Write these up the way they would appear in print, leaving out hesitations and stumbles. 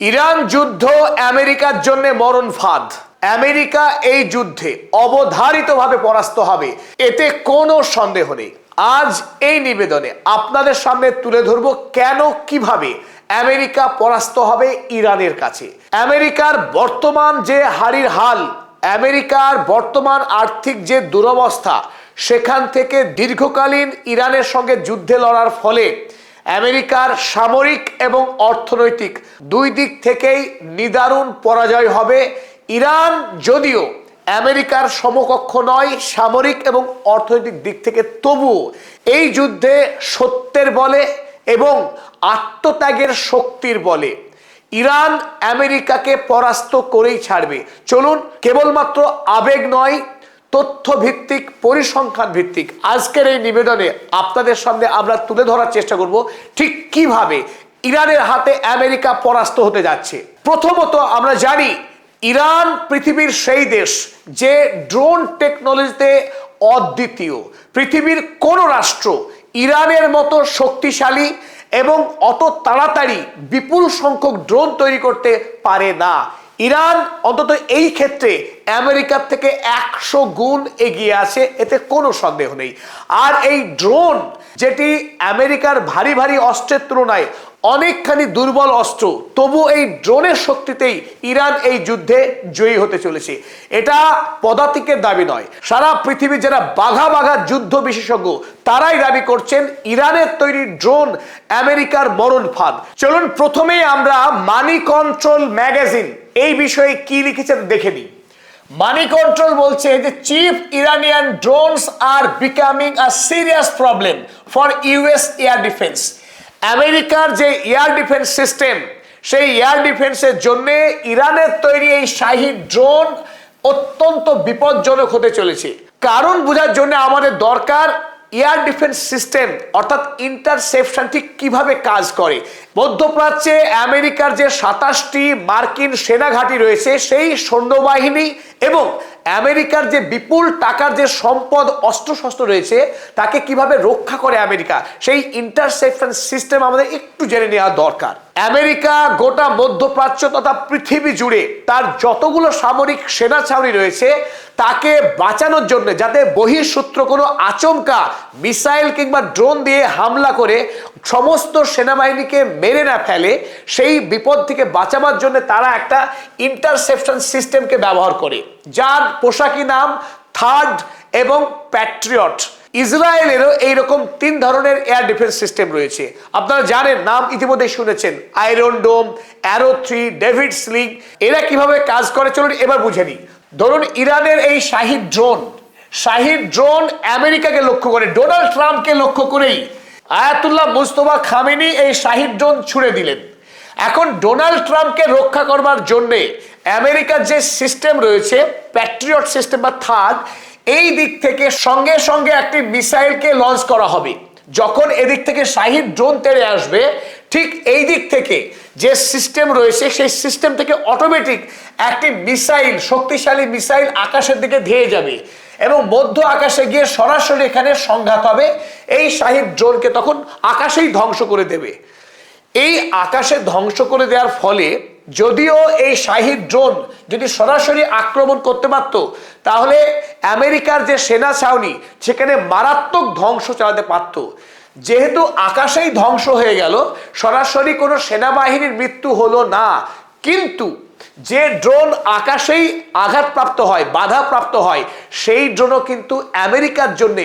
Iran যুদ্ধ আমেরিকার জন্য মরণ ফাঁদ। আমেরিকা এই যুদ্ধে অবধারিতভাবে পরাস্ত হবে, এতে কোনো সন্দেহ নেই। আজ এই নিবেদনে আপনাদের সামনে তুলে ধরবো কেন কিভাবে আমেরিকা পরাস্ত হবে ইরানের কাছে। আমেরিকার বর্তমান যে হারির হাল, আমেরিকার বর্তমান আর্থিক যে দুরবস্থা, সেখান থেকে দীর্ঘকালীন ইরানের সঙ্গে যুদ্ধে লড়ার ফলে আমেরিকার সামরিক এবং অর্থনৈতিক দুই দিক থেকেই নিদারুণ পরাজয় হবে। ইরান যদিও আমেরিকার সমকক্ষ নয় সামরিক এবং অর্থনৈতিক দিক থেকে, তবুও এই যুদ্ধে সত্যের বলে এবং আত্মত্যাগের শক্তির বলে ইরান আমেরিকাকে পরাস্ত করেই ছাড়বে। চলুন কেবলমাত্র আবেগ নয়, তথ্য ভিত্তিক, পরিসংখ্যান ভিত্তিক আজকের এই নিবেদনে আপনাদের সামনে আমরা তুলে ধরার চেষ্টা করব ঠিক কিভাবে ইরানের হাতে আমেরিকা পরাস্ত হতে যাচ্ছে। প্রথমত আমরা জানি ইরান পৃথিবীর সেই দেশ যে ড্রোন টেকনোলজিতে অদ্বিতীয়। পৃথিবীর কোনো রাষ্ট্র ইরানের মতো শক্তিশালী এবং অত তাড়াতাড়ি বিপুল সংখ্যক ড্রোন তৈরি করতে পারে না। ইরান অন্তত এই ক্ষেত্রে আমেরিকার থেকে 100 গুণ এগিয়ে আছে, এতে কোনো সন্দেহ নেই। আর এই ড্রোন যেটি আমেরিকার ভারী ভারী অস্ত্রের তুলনায় অনেকখানি দুর্বল অস্ত্র, তবু এই ড্রোনের শক্তিতেই ইরান এই যুদ্ধে জয়ী হতে চলেছে। এটা পদাতিকের দাবি নয়, সারা পৃথিবীর যারা বাঘা বাঘা যুদ্ধ বিশেষজ্ঞ তারাই দাবি করছেন ইরানের তৈরি ড্রোন আমেরিকার মরণ ফাঁদ। চলুন প্রথমেই আমরা মানি কন্ট্রোল ম্যাগাজিন এই বিষয়ে কি লিখেছেন দেখে নিই। মানি কন্ট্রোল বলছে যে chief Iranian drones R becoming a serious problem for US air defence. আমেরিকার যে এয়ার ডিফেন্স সিস্টেম, সেই এয়ার ডিফেন্সের জন্য ইরানের তৈরি এই শাহী ড্রোন অত্যন্ত বিপজ্জনক হতে চলেছে। কারণ বোঝার জন্য আমাদের দরকার এয়ার ডিফেন্স সিস্টেম অর্থাৎ ইন্টারসেপশন ঠিক কিভাবে কাজ করে। মধ্যপ্রাচ্যে আমেরিকার যে 27টি মার্কিন সেনাঘাঁটি রয়েছে, সেই সৈন্যবাহিনী এবং আমেরিকার যে বিপুল টাকার যে সম্পদ অস্ত্রশস্ত্র রয়েছে, তাকে কিভাবে রক্ষা করে আমেরিকা, সেই ইন্টারসেপশন সিস্টেম আমাদের একটু জেনে নেওয়া দরকার। আমেরিকা গোটা মধ্যপ্রাচ্য তথা পৃথিবী জুড়ে তার যতগুলো সামরিক সেনা ছাউনি রয়েছে, তাকে বাঁচানোর জন্য, যাতে বহিঃশত্রু কোনো আচমকা মিসাইল কিংবা ড্রোন দিয়ে হামলা করে সমস্ত সেনাবাহিনীকে মেরে না ফেলে, সেই বিপদ থেকে বাঁচাবার জন্য তারা একটা ইন্টারসেপশন সিস্টেমকে ব্যবহার করে, যার পোশাকি নাম থার্ড এবং প্যাট্রিয়ট। ইসরায়েলেরও এইরকম 3 ধরনের এয়ার ডিফেন্স সিস্টেম রয়েছে। আপনারা জানেন, নাম ইতিমধ্যে শুনেছেন, আয়রন ডোম, অ্যারো 3, ডেভিড স্লিং। এরা কিভাবে কাজ করে চলুন এবার বুঝে নিই। ধরুন ইরানের এই শাহী ড্রোন আমেরিকাকে লক্ষ্য করে, ডোনাল্ড ট্রাম্পকে লক্ষ্য করেই আয়াতুল্লাহ মুস্তফা খামেনি এই শাহী ড্রোন ছুড়ে দিলেন। এখন ডোনাল্ড ট্রাম্পকে রক্ষা করবার জন্যে আমেরিকার যে সিস্টেম রয়েছে প্যাট্রিয়ট সিস্টেম বা থার্ড, এই দিক থেকে সঙ্গে সঙ্গে একটি মিসাইলকে লঞ্চ করা হবে। যখন এদিক থেকে শাহী ড্রোন তেড়ে আসবে, ঠিক এই দিক থেকে যে সিস্টেম রয়েছে সেই সিস্টেম থেকে অটোমেটিক একটি মিসাইল, শক্তিশালী মিসাইল আকাশের দিকে ধেয়ে যাবে এবং মধ্য আকাশে গিয়ে সরাসরি এখানে সংঘাত হবে। এই শাহী ড্রোনকে তখন আকাশেই ধ্বংস করে দেবে। এই আকাশে ধ্বংস করে দেওয়ার ফলে যদিও এই শাহী ড্রোন যদি সরাসরি আক্রমণ করতে পারত, তাহলে আমেরিকার যে সেনা ছাউনি সেখানে মারাত্মক ধ্বংস চালাতে পারত। যেহেতু আকাশেই ধ্বংস হয়ে গেল, সরাসরি কোনো সেনাবাহিনীর মৃত্যু হলো না, কিন্তু যে ড্রোন আকাশেই আঘাতপ্রাপ্ত হয়, বাধাপ্রাপ্ত হয়, সেই ড্রোনও কিন্তু আমেরিকার জন্য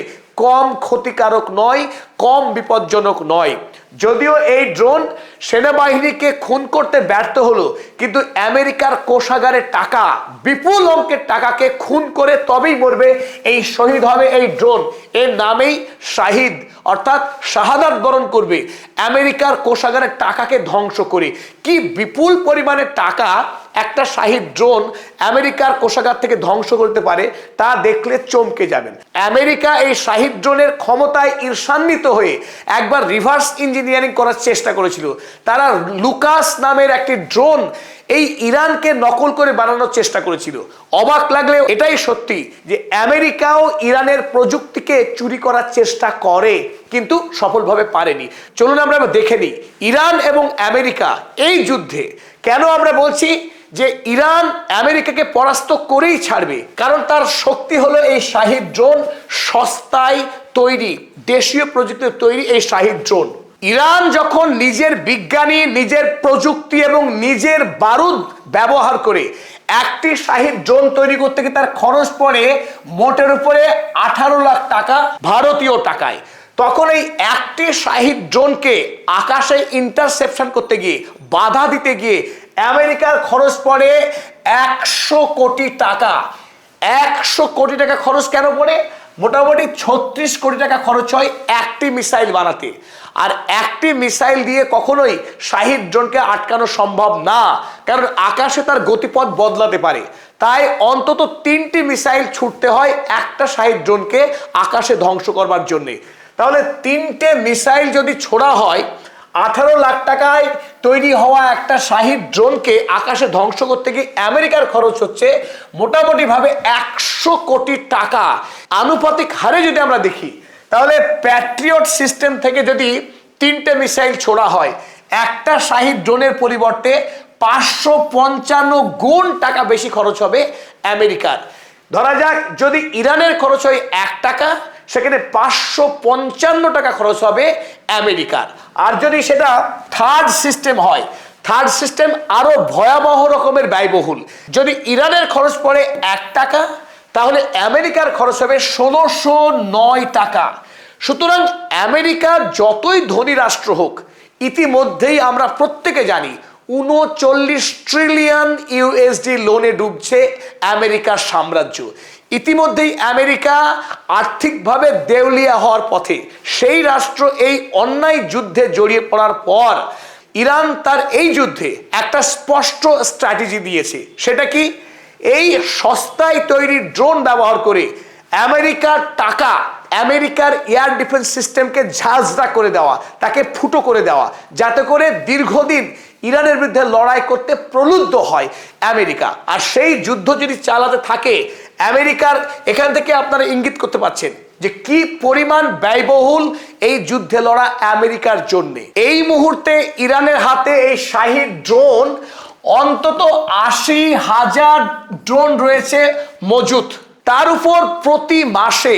কম ক্ষতিকারক নয়, কম বিপজ্জনক নয়। যদিও এই ড্রোন সেনাবাহিনীকে খুন করতে ব্যর্থ হলো, কিন্তু আমেরিকার কোষাগারের টাকা, বিপুল অঙ্কের টাকাকে খুন করে তবেই মরবে, এই শহীদ হবে এই ড্রোন। এর নামেই শাহিদ অর্থাৎ শাহাদাত বরণ করবে আমেরিকার কোষাগারের টাকাকে ধ্বংস করে। কি বিপুল পরিমাণের টাকা একটা শাহী ড্রোন আমেরিকার কোষাগার থেকে ধ্বংস করতে পারে, তা দেখলে চমকে যাবেন। আমেরিকা এই শাহী ড্রোনের ক্ষমতায় ঈর্ষান্বিত হয়ে একবার রিভার্স ইঞ্জিনিয়ারিং করার চেষ্টা করেছিল। তারা লুকাস নামের একটি ড্রোন এই ইরানকে নকল করে বানানোর চেষ্টা করেছিল। অবাক লাগলেও এটাই সত্যি যে আমেরিকাও ইরানের প্রযুক্তিকে চুরি করার চেষ্টা করে, কিন্তু সফলভাবে পারেনি। চলুন আমরা দেখে নিই ইরান এবং আমেরিকা এই যুদ্ধে কেন আমরা বলছি যে ইরান আমেরিকাকে পরাস্ত করেই ছাড়বে? কারণ তার শক্তি হলো এই শাহিদ ড্রোন, সস্তায় তৈরি দেশীয় প্রযুক্তিতে তৈরি এই শাহিদ ড্রোন। ইরান যখন নিজের বিজ্ঞানী, নিজের প্রযুক্তি এবং নিজের বারুদ ব্যবহার করে একটি শাহিদ ড্রোন তৈরি করতে গিয়ে তার খরচ পড়ে মোটের উপরে 18 লাখ টাকা ভারতীয় টাকায়, তখন এই একটি শাহিদ ড্রোনকে আকাশে ইন্টারসেপশন করতে গিয়ে, বাধা দিতে গিয়ে আমেরিকার খরচ পড়ে 100 কোটি টাকা। 100 কোটি টাকা খরচ কেন পড়ে? মোটামুটি 36 কোটি টাকা খরচ হয় একটি মিসাইল বানাতে। আর একটি মিসাইল দিয়ে কখনোই শাহিদ ড্রোনকে আটকানো সম্ভব না, কারণ আকাশে তার গতিপথ বদলাতে পারে। তাই অন্তত 3টি মিসাইল ছুটতে হয় একটা শাহিদ ড্রোনকে আকাশে ধ্বংস করবার জন্যে। তাহলে 3টে মিসাইল যদি ছোড়া হয়, 18 লাখ টাকায় তৈরি হওয়া একটা শাহিদ ড্রোনকে আকাশে ধ্বংস করতে গিয়ে আমেরিকার খরচ হচ্ছে মোটামুটি ভাবে 100 কোটি টাকা। আনুপাতিক হারে যদি আমরা দেখি, তাহলে প্যাট্রিয়ট সিস্টেম থেকে যদি 3টে মিসাইল ছোড়া হয়, একটা শাহিদ ড্রোনের পরিবর্তে 555 গুণ টাকা বেশি খরচ হবে আমেরিকার। ধরা যাক যদি ইরানের খরচ হয় 1 টাকা, সেখানে 555 টাকা খরচ হবে আমেরিকার। আর যদি সেটা থার্ড সিস্টেম হয়, থার্ড সিস্টেম আরো ভয়াবহ রকমের ব্যয়বহুল। যদি ইরানের খরচ পড়ে 1 টাকা, তাহলে আমেরিকার খরচ হবে 1609 টাকা। সুতরাং আমেরিকা যতই ধনী রাষ্ট্র হোক, ইতিমধ্যেই আমরা প্রত্যেকে জানি 39 ট্রিলিয়ন ইউএসডি লোনে ডুবছে আমেরিকার সাম্রাজ্য। ইতিমধ্যেই আমেরিকা আর্থিকভাবে দেউলিয়া হওয়ার পথে। সেই রাষ্ট্র এই অন্যায় যুদ্ধে জড়িয়ে পড়ার পর ইরান তার এই যুদ্ধে একটা স্পষ্ট স্ট্র্যাটেজি দিয়েছে। সেটা কি? এই সস্তায় তৈরি ড্রোন ব্যবহার করে আমেরিকার টাকা, আমেরিকার এয়ার ডিফেন্স সিস্টেমকে ঝাঁঝরা করে দেওয়া, তাকে ফুটো করে দেওয়া, যাতে করে দীর্ঘদিন ইরানের বিরুদ্ধে লড়াই করতে প্রলুব্ধ হয় আমেরিকা। আর সেই যুদ্ধ যদি চালাতে থাকে আমেরিকার, এখান থেকে আপনারা ইঙ্গিত করতে পারছেন যে কি পরিমাণ ব্যয়বহুল এই যুদ্ধে লড়া আমেরিকার জন্য। এই মুহূর্তে ইরানের হাতে এই শাহিদ ড্রোন অন্তত 80,000 ড্রোন রয়েছে মজুত। তার উপর প্রতি মাসে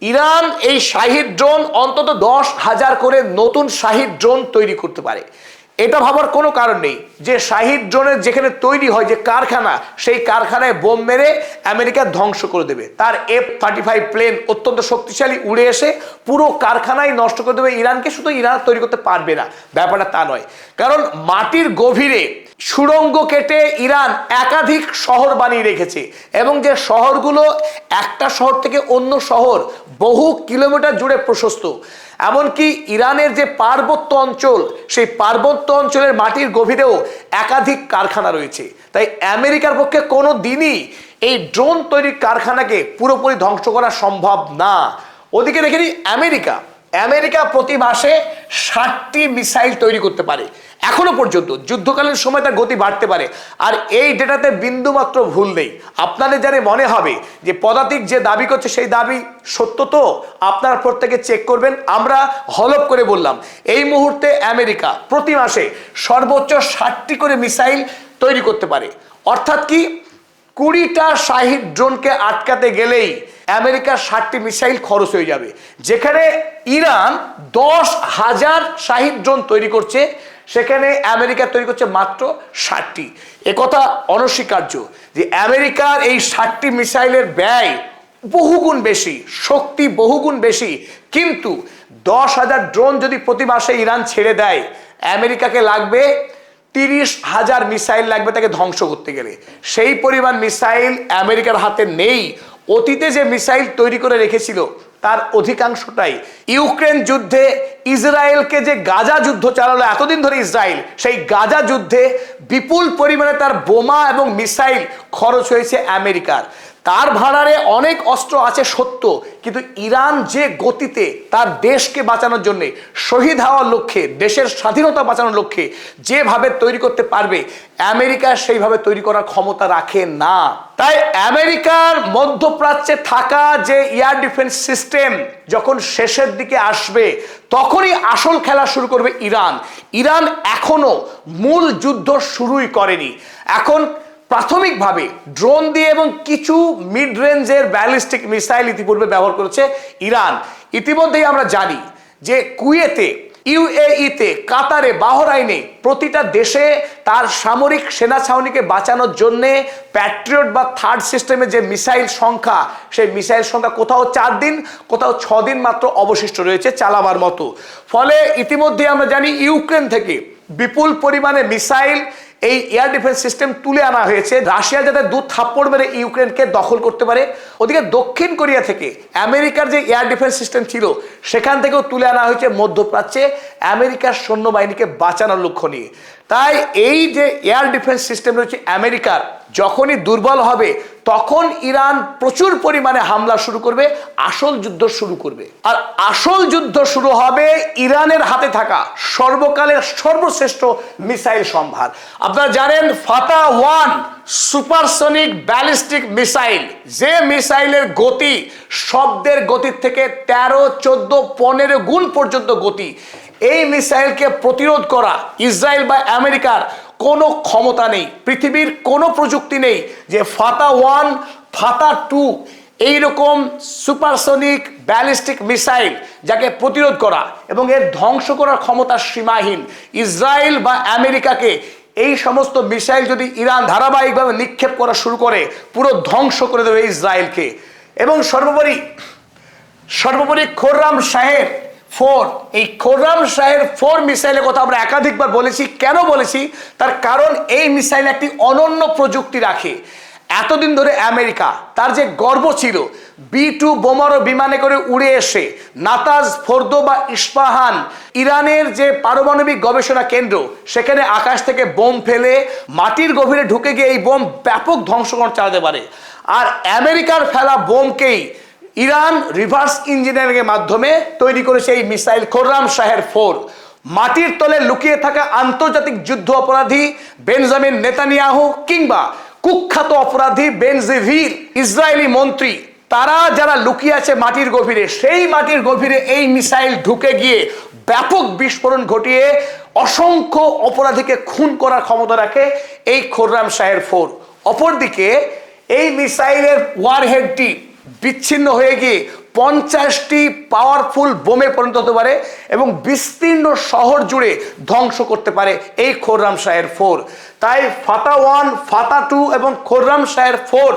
ইরান এই শাহিদ ড্রোন অন্তত 10,000 করে নতুন শাহিদ ড্রোন তৈরি করতে পারে। এটা ভাবার কোনো কারণ নেই যে শাহিদ ড্রোনের যেখানে তৈরি হয় যে কারখানা, সেই কারখানায় বোম মেরে আমেরিকা ধ্বংস করে দেবে। তার F-35 প্লেন অত্যন্ত শক্তিশালী উড়ে এসে পুরো কারখানায় নষ্ট করে দেবে ইরানকে। শুধু ইরান তৈরি করতে পারবে না, ব্যাপারটা তা নয়। কারণ মাটির গভীরে সুড়ঙ্গ কেটে ইরান একাধিক শহর বানিয়ে রেখেছে, এবং যে শহরগুলো একটা শহর থেকে অন্য শহর বহু কিলোমিটার জুড়ে প্রশস্ত। এমনকি ইরানের যে পার্বত্য অঞ্চল, সেই পার্বত্য অঞ্চলের মাটির গভীরেও একাধিক কারখানা রয়েছে। তাই আমেরিকার পক্ষে কোনো দিনই এই ড্রোন তৈরির কারখানাকে পুরোপুরি ধ্বংস করা সম্ভব না। ওদিকে দেখে নিই আমেরিকা প্রতি মাসে 60টি মিসাইল তৈরি করতে পারে। এখনো পর্যন্ত যুদ্ধকালীন সময় তার গতি বাড়তে পারে। আর এই ডেটাতে বিন্দুমাত্র ভুল নেই। আপনাদের জানে মনে হবে যে পদাতিক যে দাবি করছে সেই দাবি সত্য, তো আপনারা প্রত্যেকে চেক করবেন। আমরা হলপ করে বললাম এই মুহূর্তে আমেরিকা প্রতি মাসে সর্বোচ্চ 60টি করে মিসাইল তৈরি করতে পারে। অর্থাৎ কি, 20টা শাহিদ ড্রোনকে আটকাতে গেলেই আমেরিকার 60টি মিসাইল খরচ হয়ে যাবে। যেখানে ইরান 10,000 শাহিদ ড্রোন তৈরি করছে, সেখানে আমেরিকা তৈরি করছে মাত্র 60টি। একথা অনস্বীকার্য যে আমেরিকার এই 60টি মিসাইলের ব্যয় বহুগুণ বেশি, শক্তি বহুগুণ বেশি। কিন্তু 10,000 ড্রোন যদি প্রতি মাসে ইরান ছেড়ে দেয়, আমেরিকাকে লাগবে 30,000 মিসাইল লাগবে তাকে ধ্বংস করতে গেলে। সেই পরিমাণ মিসাইল আমেরিকার হাতে নেই। অতীতে যে মিসাইল তৈরি করে রেখেছিল তার অধিকাংশটাই ইউক্রেন যুদ্ধে ইসরায়েলকে যে গাজা যুদ্ধ চালালো এতদিন ধরে ইসরায়েল, সেই গাজা যুদ্ধে বিপুল পরিমাণে তার বোমা এবং মিসাইল খরচ হয়েছে আমেরিকার। তার ভাড়ারে অনেক অস্ত্র আছে সত্য, কিন্তু ইরান যে গতিতে তার দেশকে বাঁচানোর জন্য, শহীদ হওয়ার লক্ষ্যে, দেশের স্বাধীনতা বাঁচানোর লক্ষ্যে যেভাবে তৈরি করতে পারবে, আমেরিকা সেইভাবে তৈরি করার ক্ষমতা রাখে না। তাই আমেরিকার মধ্যপ্রাচ্যে থাকা যে এয়ার ডিফেন্স সিস্টেম যখন শেষের দিকে আসবে, তখনই আসল খেলা শুরু করবে ইরান। ইরান এখনো মূল যুদ্ধ শুরুই করেনি। এখন প্রাথমিকভাবে ড্রোন দিয়ে এবং কিছু মিড রেঞ্জের ব্যালিস্টিক মিসাইল ইতিপূর্বে ব্যবহার করেছে ইরান। ইতিমধ্যেই আমরা জানি যে কুয়েতে, ইউএইতে, কাতারে, বাহরাইনে প্রতিটা দেশে তার সামরিক সেনা ছাউনিকে বাঁচানোর জন্যে প্যাট্রিয়ট বা থার্ড সিস্টেমের যে মিসাইল সংখ্যা, সেই মিসাইল সংখ্যা কোথাও 4 দিন, কোথাও 6 দিন মাত্র অবশিষ্ট রয়েছে চালাবার মতো। ফলে ইতিমধ্যে আমরা জানি ইউক্রেন থেকে বিপুল পরিমাণে মিসাইল, এই এয়ার ডিফেন্স সিস্টেম তুলে আনা হয়েছে, রাশিয়া যাতে 2 থাপ্পড় মেরে ইউক্রেনকে দখল করতে পারে। ওদিকে দক্ষিণ কোরিয়া থেকে আমেরিকার যে এয়ার ডিফেন্স সিস্টেম ছিল, সেখান থেকেও তুলে আনা হয়েছে মধ্যপ্রাচ্যে আমেরিকার সৈন্যবাহিনীকে বাঁচানোর লক্ষ্য নিয়ে। তাই এই যে এয়ার ডিফেন্স সিস্টেম রয়েছে আমেরিকার, যখনই দুর্বল হবে তখন ইরান প্রচুর পরিমাণে হামলা শুরু করবে, আসল যুদ্ধ শুরু করবে। আর আসল যুদ্ধ শুরু হবে ইরানের হাতে থাকা সর্বকালের সর্বশ্রেষ্ঠ মিসাইল সম্ভার। আপনারা জানেন ফাতা-1 সুপারসনিক ব্যালিস্টিক মিসাইল, যে মিসাইলের গতি শব্দের গতির থেকে 13, 14, 15 গুণ পর্যন্ত গতি। এই মিসাইলকে প্রতিরোধ করা ইসরায়েল বা আমেরিকার কোনো ক্ষমতা নেই, পৃথিবীর কোনো প্রযুক্তি নেই যে ফাতা-1, ফাতা-2 এইরকম সুপারসনিক ব্যালিস্টিক মিসাইল যাকে প্রতিরোধ করা এবং এর ধ্বংস করার ক্ষমতা সীমাহীন। ইসরায়েল বা আমেরিকাকে এই সমস্ত মিসাইল যদি ইরান ধারাবাহিকভাবে নিক্ষেপ করা শুরু করে, পুরো ধ্বংস করে দেবে ইসরায়েলকে। এবং সর্বোপরি খোররাম শাহের 4, এই খোররাম শাহের 4 মিসাইলের কথা আমরা একাধিকবার বলেছি। কেন বলেছি? তার কারণ এই মিসাইল একটি অনন্য প্রযুক্তি রাখে। এতদিন ধরে আমেরিকা তার যে গর্ব ছিল, B-2 বোমারো বিমানে করে উড়ে এসে নাতাজ, ফোর্দো বা ইস্পাহান, ইরানের যে পারমাণবিক গবেষণা কেন্দ্র, সেখানে আকাশ থেকে বোম ফেলে মাটির গভীরে ঢুকে গিয়ে এই বোম ব্যাপক ধ্বংসকরণ চালাতে পারে। আর আমেরিকার ফেলা বোমকেই ইরান রিভার্স ইঞ্জিনিয়ারিং এর মাধ্যমে তৈরি করেছে এই মিসাইল খোররাম শাহের 4। মাটির তলে লুকিয়ে থাকা আন্তর্জাতিক যুদ্ধ অপরাধী বেঞ্জামিন নেতানিয়াহু কিংবা কুখ্যাত অপরাধী বেনজিভির, ইসরায়েলি মন্ত্রী, তারা যারা লুকিয়ে আছে মাটির গভীরে, সেই মাটির গভীরে এই মিসাইল ঢুকে গিয়ে ব্যাপক বিস্ফোরণ ঘটিয়ে অসংখ্য অপরাধীকে খুন করার ক্ষমতা রাখে এই খোররাম শাহের 4। অপরদিকে এই মিসাইলের ওয়ারহেডটি বিচ্ছিন্ন হয়ে গিয়ে 50টি পাওয়ারফুল বোমে পরিণত হতে পারে এবং বিস্তীর্ণ শহর জুড়ে ধ্বংস করতে পারে এই খোররাম শাহের 4। তাই ফাতা-1, ফাতা-2 এবং খোররাম শাহের 4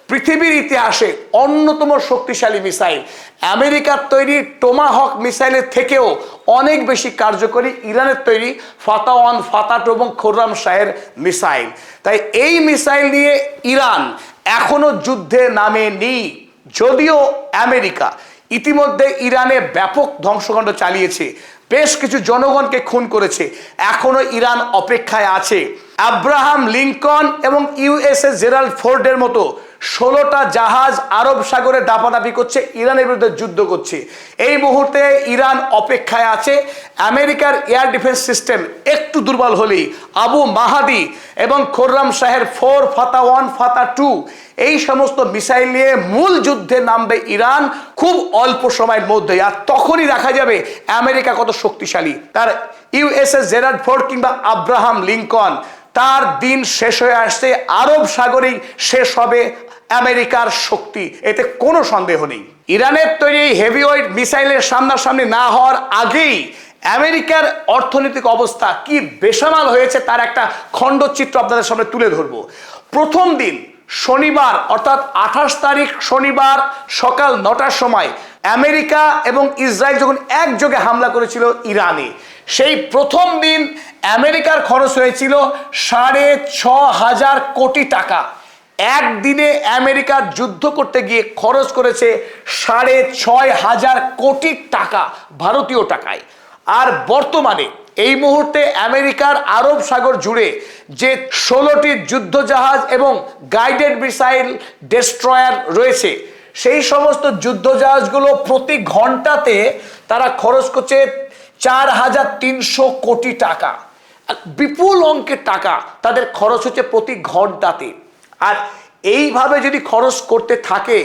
পৃথিবীর ইতিহাসে অন্যতম শক্তিশালী মিসাইল। আমেরিকার তৈরি টোমাহক মিসাইলের থেকেও অনেক বেশি কার্যকরী ইরানের তৈরি ফাতা-1, ফাতা-2 এবং খোররাম শাহের মিসাইল। তাই এই মিসাইল নিয়ে ইরান এখনো যুদ্ধে নামেনি। যদিও আমেরিকা ইতিমধ্যে ইরানে ব্যাপক ধ্বংসকাণ্ড চালিয়েছে, বেশ কিছু জনগণকে খুন করেছে, এখনো ইরান অপেক্ষায় আছে। আব্রাহাম লিঙ্কন এবং ইউএসএস জেরাল্ড ফোর্ডের মতো 16টা জাহাজ আরব সাগরে দাপাদাপি করছে, ইরানের বিরুদ্ধে যুদ্ধ করছে। এই মুহূর্তে ইরান অপেক্ষায় আছে। আমেরিকার এয়ার ডিফেন্স সিস্টেম একটু দুর্বল হলেই আবু মাহাদি এবং খোররাম শাহের 4, ফাতা-1, ফাতা-2 এই সমস্ত মিসাইল নিয়ে মূল যুদ্ধে নামবে ইরান খুব অল্প সময়ের মধ্যে। আর তখনই দেখা যাবে আমেরিকা কত শক্তিশালী। তার ইউএসএস জেরাল্ড ফোর্ড কিংবা আব্রাহাম লিঙ্কন, তার দিন শেষ হয়ে আসছে, আরব সাগরেই শেষ হবে আমেরিকার শক্তি, এতে কোনো সন্দেহ নেই। ইরানের তৈরি হেভিওয়েট মিসাইলের সামনাসামনি না হওয়ার আগেই আমেরিকার অর্থনৈতিক অবস্থা কি বেসামাল হয়েছে তার একটা খণ্ডচিত্র আপনাদের সামনে তুলে ধরবো। প্রথম দিন শনিবার অর্থাৎ 28 তারিখ শনিবার সকাল 9টার সময় আমেরিকা এবং ইসরায়েল যখন একযোগে হামলা করেছিল ইরানে, সেই প্রথম দিন আমেরিকার খরচ হয়েছিল 6,500 কোটি টাকা। একদিনে আমেরিকার যুদ্ধ করতে গিয়ে খরচ করেছে 6,500 কোটি টাকা ভারতীয় টাকায়। আর বর্তমানে এই মুহূর্তে আমেরিকার আরব সাগর জুড়ে যে 16টি যুদ্ধজাহাজ এবং গাইডেড মিসাইল ডেস্ট্রয়ার রয়েছে, সেই সমস্ত যুদ্ধজাহাজগুলো প্রতি ঘন্টাতে তারা খরচ করছে 4300 কোটি টাকা। বিপুল অঙ্কের টাকা তাদের খরচ হচ্ছে প্রতি ঘন্টাতে। আর এইভাবে যদি খরচ করতে থাকে,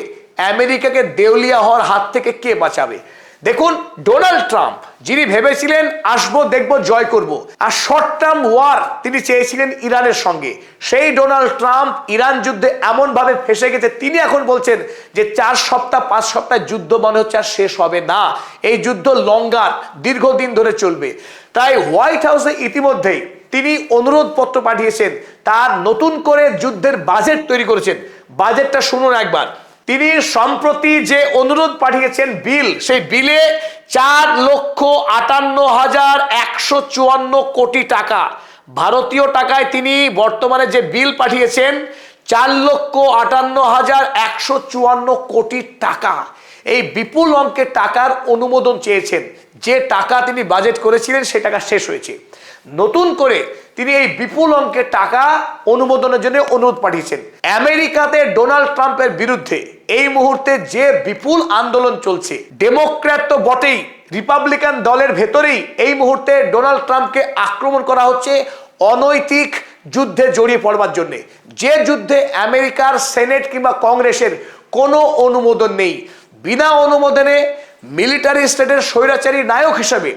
আমেরিকাকে দেউলিয়া হওয়ার হাত থেকে কে বাঁচাবে? দেখুন, ডোনাল্ড ট্রাম্প যিনি ভেবেছিলেন আসবো দেখবো জয় করব, আর শর্ট টার্ম ওয়ার তিনি চেয়েছিলেন ইরানের সঙ্গে, সেই ডোনাল্ড ট্রাম্প ইরান যুদ্ধে এমন ভাবে ফেসে গেছে, তিনি এখন বলছেন যে 4 সপ্তাহ 5 সপ্তাহ যুদ্ধ মনে হচ্ছে আর শেষ হবে না, এই যুদ্ধ লঙ্গার, দীর্ঘদিন ধরে চলবে। তাই হোয়াইট হাউসে ইতিমধ্যেই তিনি অনুরোধ পত্র পাঠিয়েছেন, তার নতুন করে যুদ্ধের বাজেট তৈরি করেছেন। বাজেটটা শুনুন একবার। তিনি সম্প্রতি যে অনুরোধ পাঠিয়েছেন বিল, সেই বিলে 4,58,154 কোটি টাকা, ভারতীয় টাকায় তিনি বর্তমানে যে বিল পাঠিয়েছেন 4,58,154 কোটি টাকা। এই বিপুল অঙ্কের টাকার অনুমোদন চেয়েছেন। যে টাকা তিনি বাজেট করেছিলেন সে টাকা শেষ হয়েছে, নতুন করে তিনি এই বিপুল অঙ্কের টাকা অনুমোদনের জন্য অনুরোধ পাঠিয়েছেন। আমেরিকাতে ডোনাল্ড ট্রাম্পের বিরুদ্ধে এই মুহূর্তে যে বিপুল আন্দোলন চলছে, ডেমোক্র্যাট তো বটেই, রিপাবলিকান দলের ভেতরেই এই মুহূর্তে ডোনাল্ড ট্রাম্পকে আক্রমণ করা হচ্ছে অনৈতিক যুদ্ধে জড়িয়ে পড়বার জন্য, যে যুদ্ধে আমেরিকার সেনেট কিংবা কংগ্রেসের কোনো অনুমোদন নেই। বিনা অনুমোদনে মিলিটারি স্টেটের স্বৈরাচারী নায়ক হিসেবে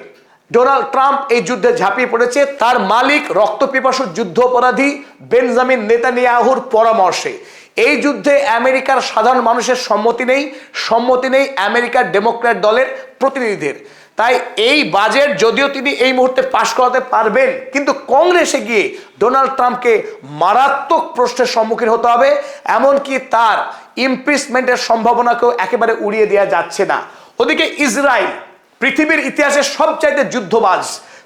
ডোনাল্ড ট্রাম্প এই যুদ্ধে ঝাঁপিয়ে পড়েছে, তার মালিক রক্তপিপাসু যুদ্ধ অপরাধী বেঞ্জামিন নেতানিয়াহুর পরামর্শে। এই যুদ্ধে আমেরিকার সাধারণ মানুষের সম্মতি নেই আমেরিকার ডেমোক্র্যাট দলের প্রতিনিধিদের। তাই এই বাজেট যদিও তিনি এই মুহূর্তে পাশ করাতে পারবেন, কিন্তু কংগ্রেসে গিয়ে ডোনাল্ড ট্রাম্পকে মারাত্মক প্রশ্নের সম্মুখীন হতে হবে, এমনকি তার ইমপিচমেন্টের সম্ভাবনাকেও একেবারে উড়িয়ে দেওয়া যাচ্ছে না। ওদিকে ইসরায়েল, পৃথিবীর ইতিহাসে সবচাইতে যুদ্ধবাজ,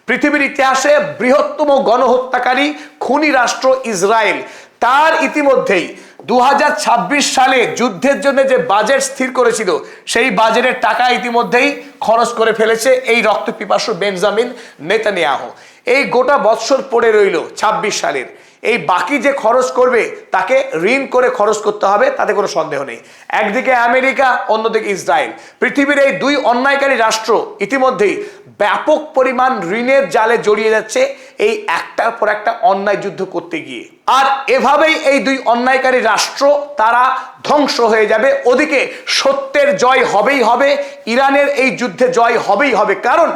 পৃথিবীর ইতিহাসে বৃহত্তম গণহত্যাকারী খুনি রাষ্ট্র ইসরায়েল, তার ইতিমধ্যেই 2026 সালে যুদ্ধের জন্য যে বাজেট স্থির করেছিল, সেই বাজেটের টাকা ইতিমধ্যেই খরচ করে ফেলেছে এই রক্তপিপাসু বেঞ্জামিন নেতানিয়াহু। এই গোটা বৎসর পড়ে রইল 26 সালের, এই বাকি যে খরচ করবে তাকে ঋণ করে খরচ করতে হবে, তাতে কোনো সন্দেহ নেই। একদিকে আমেরিকা, অন্যদিকে ইসরায়েল, পৃথিবীর এই দুই অন্যায়কারী রাষ্ট্র ইতিমধ্যেই ব্যাপক পরিমাণ ঋণের জালে জড়িয়ে যাচ্ছে এই একটার পর একটা অন্যায় যুদ্ধ করতে গিয়ে। আর এভাবেই এই দুই অন্যায়কারী রাষ্ট্র তারা ধ্বংস হয়ে যাবে। ওদিকে সত্যের জয় হবেই হবে, ইরানের এই যুদ্ধে জয় হবেই হবে, কারণ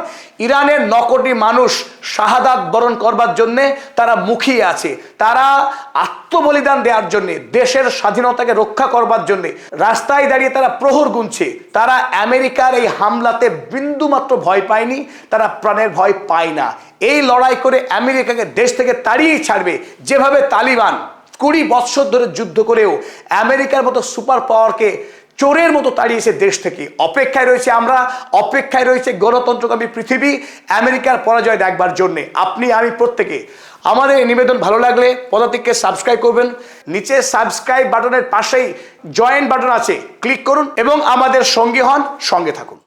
ইরানের 9 কোটি মানুষ শাহাদাত বরণ করবার জন্য তারা মুখিয়ে আছে, তারা আত্মবলিদান দেওয়ার জন্য, দেশের স্বাধীনতাকে রক্ষা করবার জন্য রাস্তায় দাঁড়িয়ে তারা প্রহর গুনছে। তারা আমেরিকার এই হামলাতে বিন্দুমাত্র ভয় পায়নি, তারা প্রাণের ভয় পায় না। এই লড়াই করে আমেরিকাকে দেশ থেকে তাড়িয়েই ছাড়বে, যেভাবে তালিবান 20 বৎসর ধরে যুদ্ধ করেও আমেরিকার মতো সুপার পাওয়ারকে চোরের মতো তাড়িয়েছে দেশ থেকে। অপেক্ষায় রয়েছে আমরা, অপেক্ষায় রয়েছে গণতন্ত্রকামী পৃথিবী আমেরিকার পরাজয় দেখবার জন্যে। আপনি আমি প্রত্যেকে। আমাদের এই নিবেদন ভালো লাগলে পদাতিককে সাবস্ক্রাইব করবেন, নিচে সাবস্ক্রাইব বাটনের পাশেই জয়েন বাটন আছে, ক্লিক করুন এবং আমাদের সঙ্গী হন, সঙ্গে থাকুন।